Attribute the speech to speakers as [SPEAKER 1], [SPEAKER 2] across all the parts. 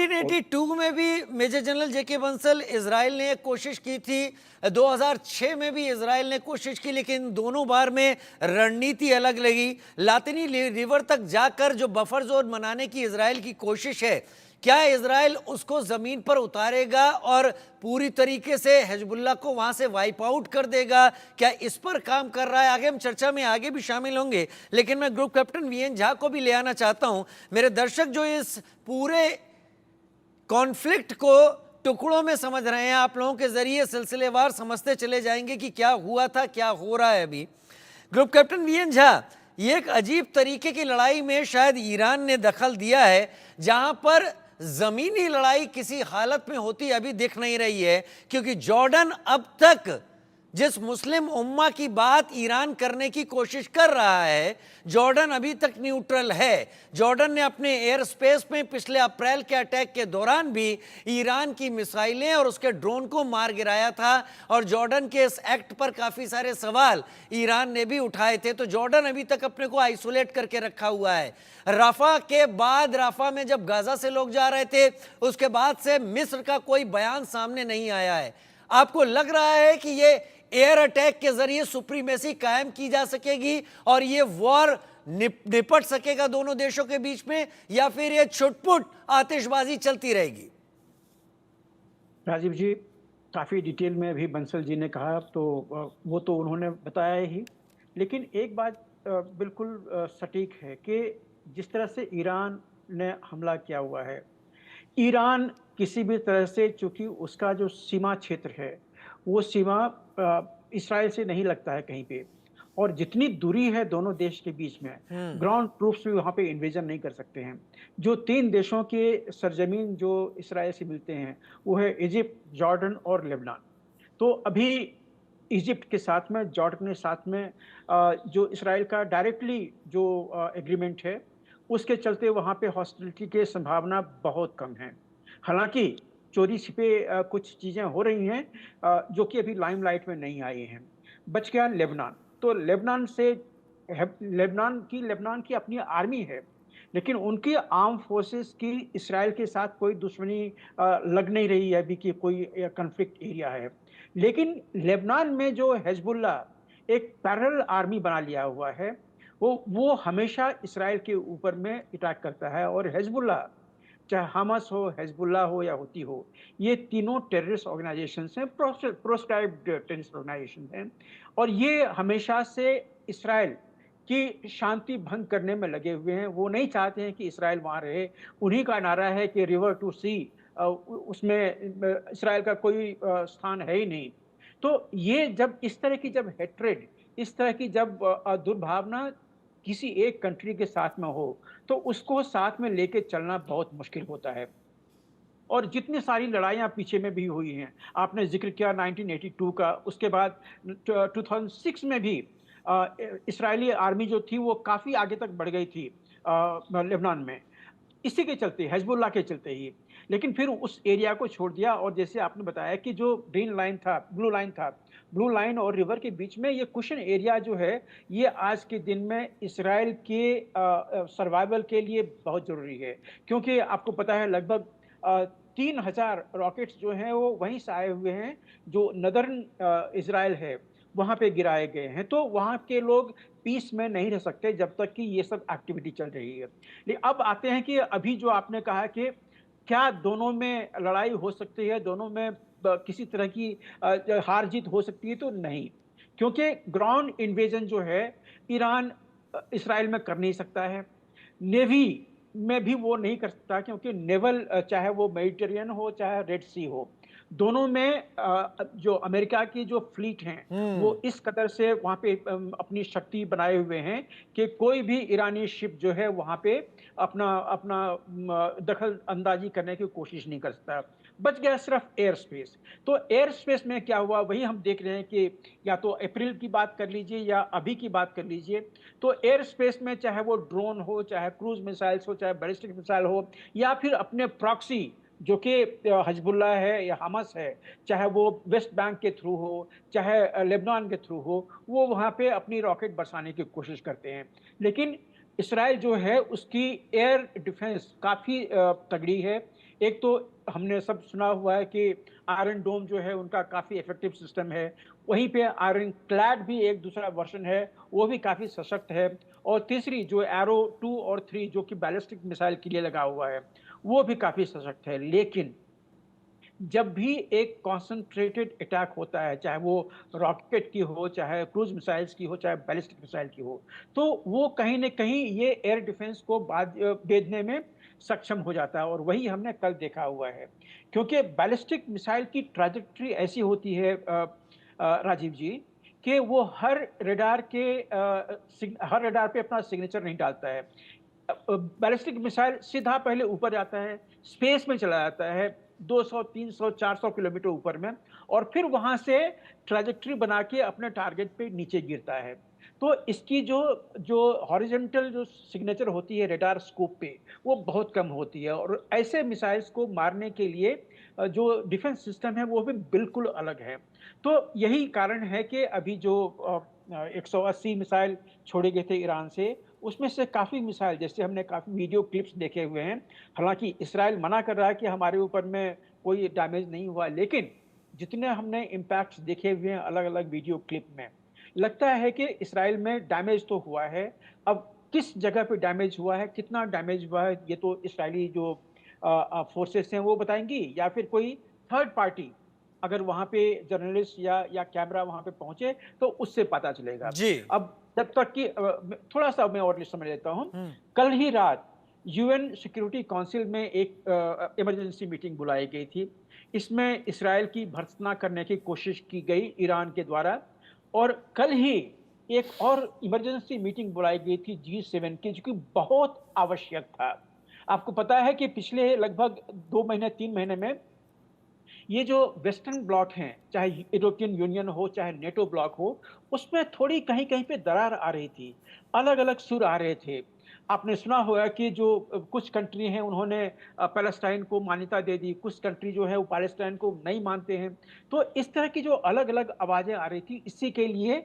[SPEAKER 1] 1982 में भी major general जेके Bansal Israel ने एक कोशिश की थी, 2006 में भी इजराइल ने कोशिश की, लेकिन दोनों बार में रणनीति अलग लगी। लातिनी रिवर तक जाकर जो बफर जोन बनाने की इजराइल की कोशिश है, क्या इजराइल उसको जमीन पर उतारेगा और पूरी तरीके से हिजबुल्लाह को वहां से वाइप आउट कर देगा? क्या इस पर काम कर रहा है? आगे हम चर्चा में आगे भी शामिल होंगे, लेकिन मैं ग्रुप कैप्टन वीएन झा को भी ले आना चाहता हूं। मेरे दर्शक जो इस पूरे कॉन्फ्लिक्ट को टुकड़ों में समझ रहे हैं, आप लोगों के जरिए सिलसिलेवार समझते चले जाएंगे कि क्या हुआ था, क्या हो रहा है अभी। ग्रुप कैप्टन वीएन झा, ये एक अजीब तरीके की लड़ाई में शायद ईरान ने दखल दिया है, जहां पर जमीनी लड़ाई किसी हालत में होती अभी दिख नहीं रही है, क्योंकि जॉर्डन अब तक जिस मुस्लिम उम्मा की बात ईरान करने की कोशिश कर रहा है, जॉर्डन अभी तक न्यूट्रल है। जॉर्डन ने अपने एयर स्पेस में पिछले अप्रैल के अटैक के दौरान भी ईरान की मिसाइलें और उसके ड्रोन को मार गिराया था, और जॉर्डन के इस एक्ट पर काफ़ी सारे सवाल ईरान ने भी उठाए थे। तो जॉर्डन अभी तक अपने को आइसोलेट करके रखा हुआ है। राफा के बाद, राफा में जब गाजा से लोग जा रहे थे, उसके बाद से मिस्र का कोई बयान सामने नहीं आया है। आपको लग रहा है कि ये एयर अटैक के जरिए सुप्रीमेसी कायम की जा सकेगी और ये वॉर निपट सकेगा दोनों देशों के बीच में, या फिर ये छुटपुट आतिशबाजी चलती रहेगी?
[SPEAKER 2] राजीव जी, काफ़ी डिटेल में अभी बंसल जी ने कहा, तो वो तो उन्होंने बताया ही। लेकिन एक बात बिल्कुल सटीक है कि जिस तरह से ईरान ने हमला किया हुआ है, ईरान किसी भी तरह से, चूंकि उसका जो सीमा क्षेत्र है वो सीमा इसराइल से नहीं लगता है कहीं पे, और जितनी दूरी है दोनों देश के बीच में, ग्राउंड ट्रूप्स भी वहाँ पे इन्वेजन नहीं कर सकते हैं। जो तीन देशों के सरजमीन जो इसराइल से मिलते हैं वो है इजिप्ट, जॉर्डन और लेबनान। तो अभी इजिप्ट के साथ में, जॉर्डन के साथ में जो इसराइल का डायरेक्टली जो एग्रीमेंट है, उसके चलते वहाँ पे हॉस्टिलिटी की संभावना बहुत कम है। हालांकि चोरी छिपे कुछ चीज़ें हो रही हैं जो कि अभी लाइमलाइट में नहीं आई हैं। बच गया लेबनान। तो लेबनान की अपनी आर्मी है, लेकिन उनकी आर्म फोर्सेस की इसराइल के साथ कोई दुश्मनी लग नहीं रही है अभी कि कोई कॉन्फ्लिक्ट एरिया है। लेकिन लेबनान में जो हिजबुल्लाह एक पैरेलल आर्मी बना लिया हुआ है, वो हमेशा इसराइल के ऊपर में अटैक करता है। और हिजबुल्लाह, चाहे हमास हो, हिजबुल्लाह हो या हुती हो, ये तीनों टेररिस्ट ऑर्गेनाइजेशंस हैं, प्रोस्क्राइब्ड टेररिस्ट ऑर्गेनाइजेशन हैं, और ये हमेशा से इसराइल की शांति भंग करने में लगे हुए हैं। वो नहीं चाहते हैं कि इसराइल वहाँ रहे। उन्हीं का नारा है कि रिवर टू सी, उसमें इसराइल का कोई स्थान है ही नहीं। तो ये जब इस तरह की जब हेट्रेड, इस तरह की जब दुर्भावना किसी एक कंट्री के साथ में हो, तो उसको साथ में लेके चलना बहुत मुश्किल होता है। और जितनी सारी लड़ाइयाँ पीछे में भी हुई हैं, आपने ज़िक्र किया 1982 का, उसके बाद 2006 में भी इस्राएली आर्मी जो थी वो काफ़ी आगे तक बढ़ गई थी लेबनान में, इसी के चलते, हिजबुल्लाह के चलते ही। लेकिन फिर उस एरिया को छोड़ दिया, और जैसे आपने बताया कि जो ग्रीन लाइन था, ब्लू लाइन और रिवर के बीच में ये कुशन एरिया जो है, ये आज के दिन में इसराइल के सर्वाइवल के लिए बहुत ज़रूरी है। क्योंकि आपको पता है लगभग 3000 रॉकेट्स जो हैं वो वहीं से आए हुए हैं, जो नदर्न इसराइल है वहाँ पे गिराए गए हैं। तो वहाँ के लोग पीस में नहीं रह सकते जब तक कि ये सब एक्टिविटी चल रही है। लेकिन अब आते हैं कि अभी जो आपने कहा कि क्या दोनों में लड़ाई हो सकती है, दोनों में किसी तरह की हार जीत हो सकती है? तो नहीं, क्योंकि ग्राउंड इन्वेजन जो है ईरान इसराइल में कर नहीं सकता है। नेवी में भी वो नहीं कर सकता, क्योंकि नेवल, चाहे वो मेडिटेरियन हो चाहे रेड सी हो, दोनों में जो अमेरिका की जो फ्लीट हैं वो इस कदर से वहाँ पे अपनी शक्ति बनाए हुए हैं कि कोई भी ईरानी शिप जो है वहाँ पे अपना अपना दखल अंदाजी करने की कोशिश नहीं कर सकता। बच गया सिर्फ एयर स्पेस। तो एयर स्पेस में क्या हुआ, वही हम देख रहे हैं कि या तो अप्रैल की बात कर लीजिए या अभी की बात कर लीजिए, तो एयर स्पेस में चाहे वो ड्रोन हो, चाहे क्रूज मिसाइल्स हो, चाहे बैलिस्टिक मिसाइल हो, या फिर अपने प्रॉक्सी जो कि हिजबुल्लाह है या हमास है, चाहे वो वेस्ट बैंक के थ्रू हो, चाहे लेबनान के थ्रू हो, वो वहाँ पे अपनी रॉकेट बरसाने की कोशिश करते हैं। लेकिन इसराइल जो है उसकी एयर डिफेंस काफ़ी तगड़ी है। एक तो हमने सब सुना हुआ है कि आयरन डोम जो है उनका काफ़ी इफ़ेक्टिव सिस्टम है। वहीं पे आयरन क्लैड भी एक दूसरा वर्ज़न है, वो भी काफ़ी सशक्त है। और तीसरी जो एरो 2 और 3 जो कि बैलिस्टिक मिसाइल के लिए लगा हुआ है, वो भी काफ़ी सशक्त है। लेकिन जब भी एक कॉन्सन्ट्रेटेड अटैक होता है, चाहे वो रॉकेट की हो, चाहे क्रूज़ मिसाइल्स की हो, चाहे बैलिस्टिक मिसाइल की हो, तो वो कहीं न कहीं ये एयर डिफेंस को भेदने में सक्षम हो जाता है और वही हमने कल देखा हुआ है। क्योंकि बैलिस्टिक मिसाइल की ट्रैजेक्टरी ऐसी होती है राजीव जी, कि वो हर रडार पे अपना सिग्नेचर नहीं डालता है। बैलिस्टिक मिसाइल सीधा पहले ऊपर जाता है, स्पेस में चला जाता है 200, 300, 400 किलोमीटर ऊपर में और फिर वहाँ से ट्रैजेक्टरी बना के अपने टारगेट पे नीचे गिरता है। तो इसकी जो जो हॉरिज़ॉन्टल जो सिग्नेचर होती है रडार स्कोप पे, वो बहुत कम होती है और ऐसे मिसाइल्स को मारने के लिए जो डिफेंस सिस्टम है, वो भी बिल्कुल अलग है। तो यही कारण है कि अभी जो 180 मिसाइल छोड़े गए थे ईरान से, उसमें से काफ़ी मिसाइल जैसे हमने काफ़ी वीडियो क्लिप्स देखे हुए हैं। हालाँकि इज़राइल मना कर रहा है कि हमारे ऊपर में कोई डैमेज नहीं हुआ, लेकिन जितने हमने इम्पैक्ट्स देखे हुए हैं अलग-अलग वीडियो क्लिप में, लगता है कि इज़राइल में डैमेज तो हुआ है। अब किस जगह पे डैमेज हुआ है, कितना डैमेज हुआ है, ये तो इज़राइली जो फ़ोर्सेस हैं वो बताएँगी या फिर कोई थर्ड पार्टी अगर वहाँ पे जर्नलिस्ट या कैमरा वहाँ पे पहुँचे, तो उससे पता चलेगा।
[SPEAKER 1] जी।
[SPEAKER 2] अब जब तक कि थोड़ा-सा मैं और समझ लेता हूँ।
[SPEAKER 1] हुँ।
[SPEAKER 2] कल ही रात यूएन सिक्योरिटी काउंसिल में एक इमरजेंसी मीटिंग बुलाई गई थी। इसमें इज़राइल की भर्त्सना करने की कोशिश की गई ईरान के द्वारा और कल ही एक और इमरजेंसी मीटिंग बुलाई गई थी G7 की, जो कि बहुत आवश्यक था। आपको पता है कि पिछले लगभग 2 महीने, 3 महीने में ये जो वेस्टर्न ब्लॉक हैं, चाहे यूरोपियन यूनियन हो, चाहे नेटो ब्लॉक हो, उसमें थोड़ी कहीं-कहीं पे दरार आ रही थी। अलग-अलग सुर आ रहे थे। आपने सुना होगा कि जो कुछ कंट्री हैं उन्होंने पैलेस्टाइन को मान्यता दे दी, कुछ कंट्री जो है वो पैलेस्टाइन को नहीं मानते हैं। तो इस तरह की जो अलग-अलग आवाज़ें आ रही थी, इसी के लिए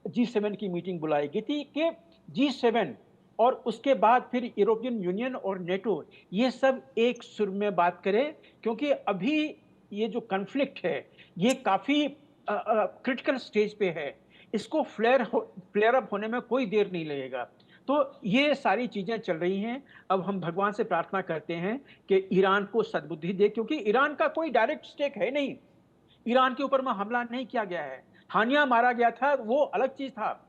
[SPEAKER 2] G7 की मीटिंग बुलाई गई थी कि G7 और उसके बाद फिर यूरोपियन यूनियन और नेटो ये सब एक सुर में बात करें क्योंकि अभी ये जो कॉन्फ्लिक्ट है, ये काफ़ी क्रिटिकल स्टेज पे है। इसको फ्लेयर अप होने में कोई देर नहीं लगेगा। तो ये सारी चीज़ें चल रही हैं। अब हम भगवान से प्रार्थना करते हैं कि ईरान को सद्बुद्धि दे क्योंकि ईरान का कोई डायरेक्ट स्टेक है नहीं। ईरान के ऊपर में हमला नहीं किया गया है। हानिया मारा गया था, वो अलग चीज़ था।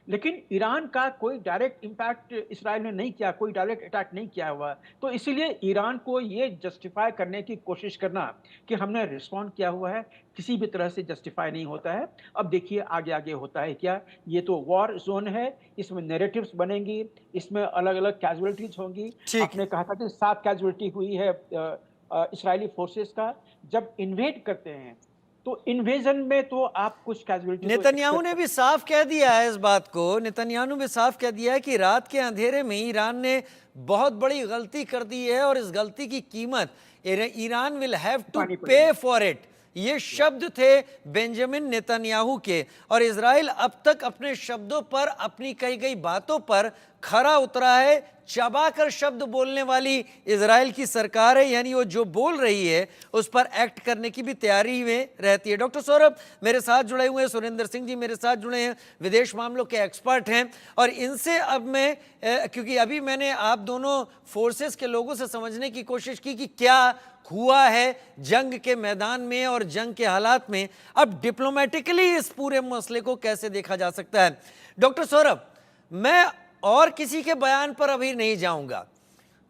[SPEAKER 2] लेकिन ईरान का कोई डायरेक्ट इम्पैक्ट इज़राइल ने नहीं किया, कोई डायरेक्ट अटैक नहीं किया हुआ। तो इसीलिए ईरान को ये जस्टिफ़ाई करने की कोशिश करना कि हमने रिस्पॉन्ड किया हुआ है, किसी भी तरह से जस्टिफ़ाई नहीं होता है। अब देखिए आगे-आगे होता है क्या? ये तो वॉर ज़ोन है, इसमें नैरेटिव्स बनेंगी, इसमें अलग-अलग कैज़ुअल्टीज़ होंगी।
[SPEAKER 1] ठीक है।
[SPEAKER 2] आपने कहा था कि 7 कैज़ुअल्टी हुई है इज़राइली फ़ोर्सेस का। जब इन्वेड करते हैं, तो इन्वेज़न में तो आप कुछ कैज़ुअल्टी तो
[SPEAKER 1] नेतन्याहू
[SPEAKER 2] एक्सपेक्ट
[SPEAKER 1] ने
[SPEAKER 2] कर
[SPEAKER 1] भी साफ कह दिया है इस बात को। नेतन्याहू ने भी साफ कह दिया है कि रात के अंधेरे में ईरान ने बहुत बड़ी गलती कर दी है और इस गलती की कीमत ईरान विल हैव टू
[SPEAKER 2] चुकानी
[SPEAKER 1] पे
[SPEAKER 2] पड़ेगी।
[SPEAKER 1] For it. ये शब्द थे बेंजामिन नेतन्याहू के। और इजराइल अब तक अपने शब्दों पर, अपनी कही गई बातों पर खरा उतरा है। चबाकर शब्द बोलने वाली इजराइल की सरकार है, यानी वो जो बोल रही है उस पर एक्ट करने की भी तैयारी में रहती है। डॉक्टर सौरभ मेरे साथ जुड़े हुए हैं, सुरेंद्र सिंह जी मेरे साथ जुड़े हैं, विदेश मामलों के एक्सपर्ट हैं। और इनसे अब मैं क्योंकि अभी मैंने आप दोनों फोर्सेस के लोगों से समझने की कोशिश की कि क्या हुआ है जंग के मैदान में और जंग के हालात में, अब डिप्लोमेटिकली इस पूरे मसले को कैसे देखा जा सकता है। डॉक्टर सौरभ, मैं और किसी के बयान पर अभी नहीं जाऊंगा,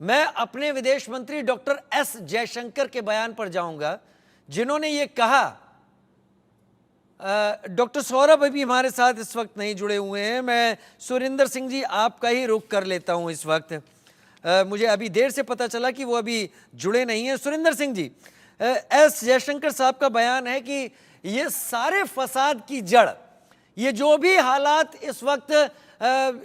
[SPEAKER 1] मैं अपने विदेश मंत्री डॉक्टर एस जयशंकर के बयान पर जाऊंगा, जिन्होंने ये कहा। डॉक्टर सौरभ अभी हमारे साथ इस वक्त नहीं जुड़े हुए हैं, मैं सुरेंद्र सिंह जी आपका ही रुख कर लेता हूं इस वक्त। मुझे अभी देर से पता चला कि वो अभी जुड़े नहीं हैं। सुरेंद्र सिंह जी, एस जयशंकर साहब का बयान है कि ये सारे फसाद की जड़, ये जो भी हालात इस वक्त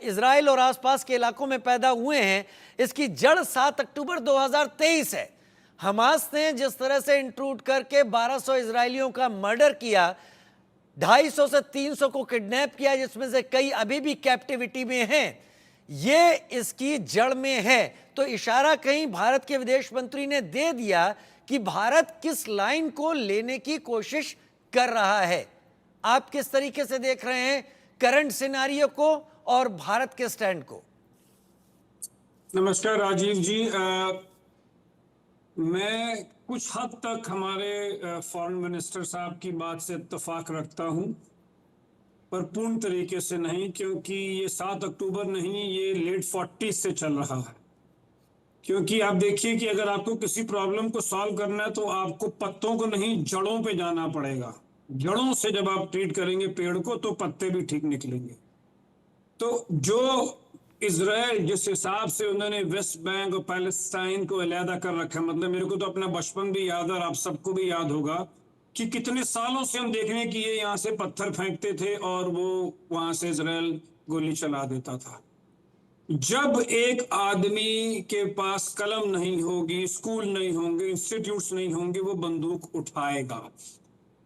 [SPEAKER 1] इजराइल और आसपास के इलाकों में पैदा हुए हैं, इसकी जड़ 7 अक्टूबर 2023 है। हमास ने जिस तरह से इंट्रूड करके 1200 इजरायलियों का मर्डर किया, 250 से 300 को किडनैप किया, जिसमें से कई अभी भी कैप्टिविटी में हैं, ये इसकी जड़ में है। तो इशारा कहीं भारत के विदेश मंत्री ने दे दिया कि भारत किस लाइन को लेने की कोशिश कर रहा है। आप किस तरीके से देख रहे हैं करंट सिनारियो को और भारत के स्टैंड को?
[SPEAKER 3] नमस्कार राजीव जी। मैं कुछ हद तक हमारे फॉरेन मिनिस्टर साहब की बात से इत्तेफाक रखता हूं, पर पूर्ण तरीके से नहीं, क्योंकि ये 7 अक्टूबर नहीं, ये लेट 40s से चल रहा है। क्योंकि आप देखिए कि अगर आपको किसी प्रॉब्लम को सॉल्व करना है तो आपको पत्तों को नहीं, जड़ों पे जाना पड़ेगा। जड़ों से जब आप ट्रीट करेंगे पेड़ को तो पत्ते भी ठीक निकलेंगे। तो जो इजराइल जिस हिसाब से उन्होंने वेस्ट बैंक और पैलेस्टाइन को अलहदा कर रखा है, मतलब मेरे को तो अपना बचपन भी याद है और आप सबको भी याद होगा कि कितने सालों से हम देख रहे हैं कि ये यहाँ से पत्थर फेंकते थे और वो वहां से इजराइल गोली चला देता था। जब एक आदमी के पास कलम नहीं होगी, स्कूल नहीं होंगे, इंस्टीट्यूट्स नहीं होंगे, वो बंदूक उठाएगा।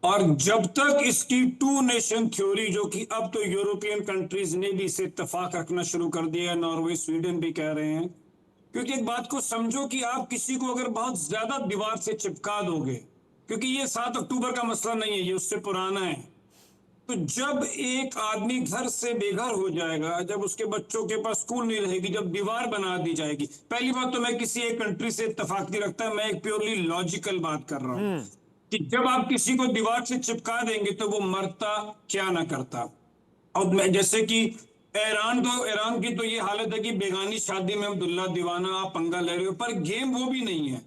[SPEAKER 3] और जब तक इसकी टू नेशन थ्योरी, जो कि अब तो यूरोपियन कंट्रीज ने भी इसे इत्तेफाक रखना शुरू कर दिया है, नॉर्वे स्वीडन भी कह रहे हैं, क्योंकि एक बात को समझो कि आप किसी को अगर बहुत ज्यादा दीवार से चिपका दोगे, क्योंकि ये 7 अक्टूबर का मसला नहीं है, ये उससे पुराना है, तो जब एक आदमी घर से बेघर हो जाएगा, जब उसके बच्चों के पास स्कूल नहीं रहेगी, जब दीवार बना दी जाएगी, पहली बात तो मैं किसी एक कंट्री से इत्तेफाक नहीं रखता, मैं एक प्योरली लॉजिकल बात कर रहा हूं कि जब आप किसी को दीवार से चिपका देंगे तो वो मरता क्या ना करता। और मैं जैसे कि ईरान की तो ये हालत है कि बेगानी शादी में अब्दुल्ला दीवाना, आप पंगा ले रहे हो, पर गेम वो भी नहीं है।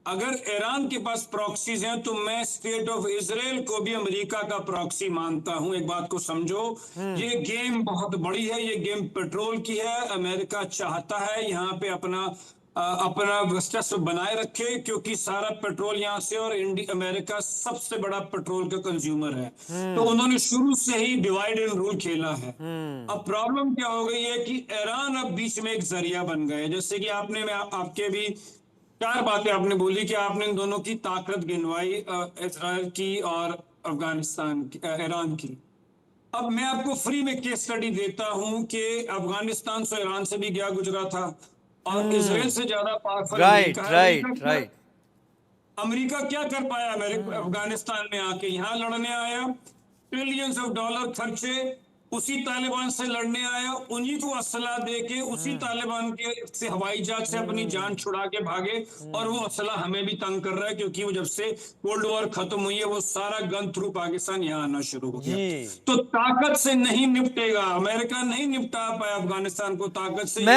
[SPEAKER 3] अगर ईरान के पास प्रॉक्सीज हैं तो मैं स्टेट ऑफ इजराइल को भी अमेरिका का प्रॉक्सी मानता हूं। एक बात को समझो, ये गेम बहुत बड़ी है, ये गेम पेट्रोल की है। अमेरिका चाहता है यहाँ पे अपना वर्चस्व बनाए रखे, क्योंकि सारा पेट्रोल यहाँ से, और अमेरिका सबसे बड़ा पेट्रोल का कंज्यूमर है। तो उन्होंने शुरू से ही डिवाइड एंड रूल खेला है। अब प्रॉब्लम क्या हो गई है कि ईरान अब बीच में एक जरिया बन गए। जैसे कि आपके भी 4 बातें आपने बोली कि आपने इन दोनों की ताकत गिनवाई, इजराइल की और अफगानिस्तान की, ईरान की। अब मैं आपको फ्री में केस स्टडी देता हूं कि अफगानिस्तान से ईरान से भी गया गुजरा था, और इजराइल से ज्यादा पावरफुल
[SPEAKER 1] राइट
[SPEAKER 3] अमेरिका है।
[SPEAKER 1] Right right.
[SPEAKER 3] अमेरिका क्या कर पाया अफगानिस्तान में आके? यहाँ लड़ने आया, ट्रिलियंस ऑफ डॉलर खर्चे, उसी तालिबान से लड़ने आया, उन्हीं को असला दे के उसी तालिबान के से हवाई जहाज से अपनी जान छुड़ा के भागे, और वो असला हमें भी तंग कर रहा है, क्योंकि वो जब से कोल्ड वॉर खत्म हुई है वो सारा गन थ्रू पाकिस्तान यहाँ आना शुरू हो गया।
[SPEAKER 1] जी।
[SPEAKER 3] तो ताकत से नहीं निपटेगा, अमेरिका नहीं निपटा पाया अफगानिस्तान को ताकत से।